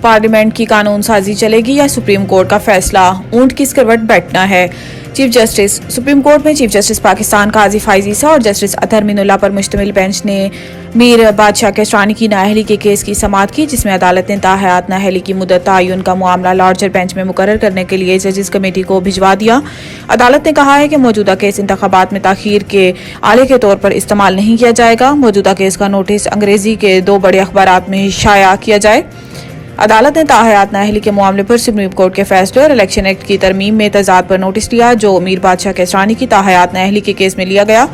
Parliament की कानून साजी चलेगी या सुप्रीम कोर्ट का फैसला, ऊंट किस करवट बैठना है। चीफ जस्टिस सुप्रीम कोर्ट में चीफ जस्टिस पाकिस्तान काजी फाइज ईसा और जस्टिस अतहर मीनुल्लाह पर मुश्तमिल बेंच ने मीर बादशाह केसरानी की नाअहली के केस की समाअत की, जिसमें अदालत ने ताहयात नाअहली की मुद्दत तयन का मामला लार्जर बेंच में मुकर्रर करने के लिए जजेस कमेटी को भिजवा दिया। अदालत ने कहा है कि मौजूदा केस इंतखाबात में ताखीर के आले के तौर पर इस्तेमाल नहीं किया जाएगा। मौजूदा केस का नोटिस अंग्रेजी के 2 बड़े अखबारात में शाया किया जाए। अदालत ने ताहयात नाअहली के मामले पर सुप्रीम कोर्ट के फैसले और इलेक्शन एक्ट की तरमीम में तजाद पर नोटिस लिया, जो मीर बादशाह केसरानी की ताहयात नाअहली के केस में लिया गया।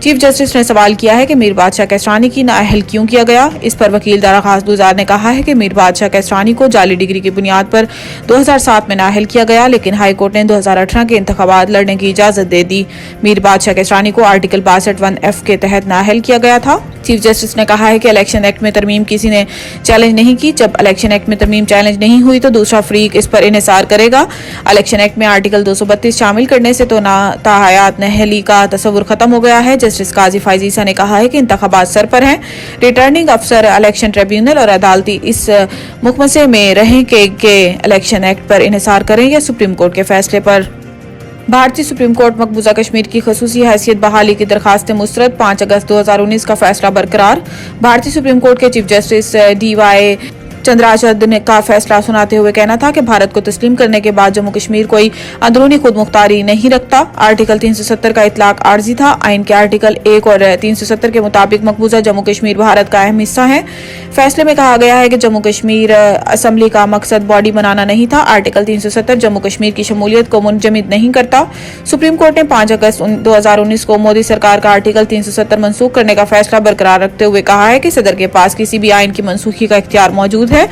चीफ जस्टिस ने सवाल किया है कि मीर बादशाह केसरानी की नाअहल क्यों किया गया। इस पर वकील दरख्वास्त गुजार ने कहा है कि मीर बादशाह केसरानी को जाली डिग्री की बुनियाद पर 2007 में नाअहल किया गया, लेकिन हाई कोर्ट ने 2018 के इंतखाबात लड़ने की इजाजत दे दी। मीर बादशाह केसरानी को आर्टिकल 62(1)(f) के तहत नाअहल किया गया था। चीफ जस्टिस ने कहा है कि इलेक्शन एक्ट में तरमीम किसी ने चैलेंज नहीं की। जब इलेक्शन एक्ट में तरमीम चैलेंज नहीं हुई तो दूसरा फरीक इस पर इन्हिसार करेगा। इलेक्शन एक्ट में आर्टिकल 232 शामिल करने से तो ताहयात नाअहली का तस्वुर खत्म हो गया है। जस्टिस काजी फाइज ईसा ने कहा है कि इंतखाबात सर पर हैं। रिटर्निंग अफसर, इलेक्शन ट्रिब्यूनल और अदालती इस मुकमसे में रहें कि इलेक्शन एक्ट पर इन्हिसार करें या सुप्रीम कोर्ट के फैसले पर। भारतीय सुप्रीम कोर्ट मकबूजा कश्मीर की खसूसी हैसियत बहाली की दरखास्त मुस्तरद, 5 अगस्त 2019 का फैसला बरकरार। भारतीय सुप्रीम कोर्ट के चीफ जस्टिस DY चंद्राचद ने का फैसला सुनाते हुए कहना था कि भारत को तस्लीम करने के बाद जम्मू कश्मीर कोई अंदरूनी खुद मुख्तारी नहीं रखता। आर्टिकल 370 का इतलाक आर्जी था। आइन के आर्टिकल 1 और 370 के मुताबिक मकबूजा जम्मू कश्मीर भारत का अहम हिस्सा है। फैसले में कहा गया है कि जम्मू कश्मीर असम्बली का मकसद बॉडी बनाना नहीं था। आर्टिकल 370 जम्मू कश्मीर की शमूलियत को मुंजमिद नहीं करता। सुप्रीम कोर्ट ने 5 अगस्त 2019 को मोदी सरकार का आर्टिकल 370 मनसूख करने का फैसला बरकरार रखते हुए कहा है कि सदर के पास किसी भी आइन की मनसूखी का इख्तियार मौजूद है।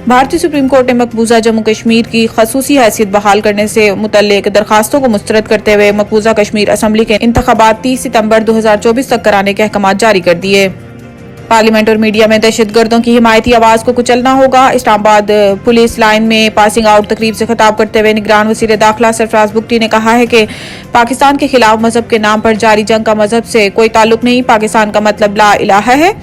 भारतीय सुप्रीम कोर्ट ने मकबूजा जम्मू कश्मीर की खसूसी हैसियत बहाल करने से मुतल्लिक दरखास्तों को मुस्तरद करते हुए मकबूजा कश्मीर असम्बली के इंतखाबात 30 सितंबर 2024 तक कराने के अहकाम जारी कर दिए। पार्लियामेंट और मीडिया में दहशतगर्दों की हिमायती आवाज को कुचलना होगा। इस्लामाबाद पुलिस लाइन में पासिंग आउट तकरीब से खिताब करते हुए निगरान वज़ीर दाखिला सरफराज बुगटी ने कहा है कि पाकिस्तान के खिलाफ मजहब के नाम पर जारी जंग का मजहब से कोई ताल्लुक नहीं। पाकिस्तान का मतलब ला इलाहा है।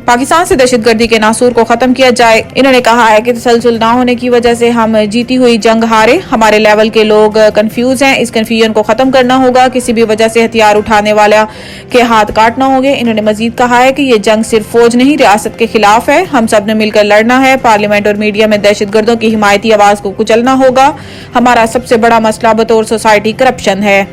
पाकिस्तान से दहशतगर्दी के नासूर को खत्म किया जाए। इन्होंने कहा है कि तसलसल न होने की वजह से हम जीती हुई जंग हारे। हमारे लेवल के लोग कंफ्यूज हैं। इस कंफ्यूजन को खत्म करना होगा। किसी भी वजह से हथियार उठाने वाला के हाथ काटना होंगे। इन्होंने मजीद कहा है कि ये जंग सिर्फ फौज नहीं, रियासत के खिलाफ है। हम सब ने मिलकर लड़ना है। पार्लियामेंट और मीडिया में दहशतगर्दों की हिमायती आवाज को कुचलना होगा। हमारा सबसे बड़ा मसला बतौर सोसाइटी करप्शन है।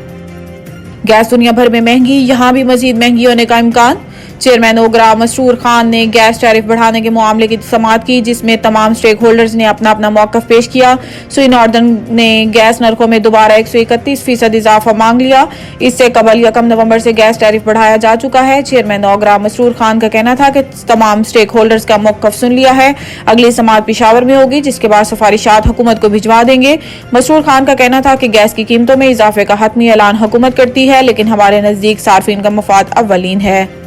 गैस दुनिया भर में महंगी, यहाँ भी मजीद महंगी होने का इम्कान। चेयरमैन ओगरा मसरूर खान ने गैस टैरिफ बढ़ाने के मामले की समाअत की, जिसमें तमाम स्टेक होल्डर्स ने अपना अपना मौक़िफ़ पेश किया। सुई नॉर्दर्न ने गैस नरखों में दोबारा 131% इजाफा मांग लिया। इससे कबल 1 नवंबर से गैस टैरिफ बढ़ाया जा चुका है। चेयरमैन ओगरा मसरूर खान का कहना था कि तमाम स्टेक होल्डर्स का मौक़िफ़ सुन लिया है। अगली समाअत पेशावर में होगी, जिसके बाद सिफारिशात हुकूमत को भिजवा देंगे। मसरूर खान का कहना था कि गैस की कीमतों में इजाफे का हतमी ऐलान हुकूमत करती है, लेकिन हमारे नज़दीक सार्फिन का मफाद अव्वलीन है।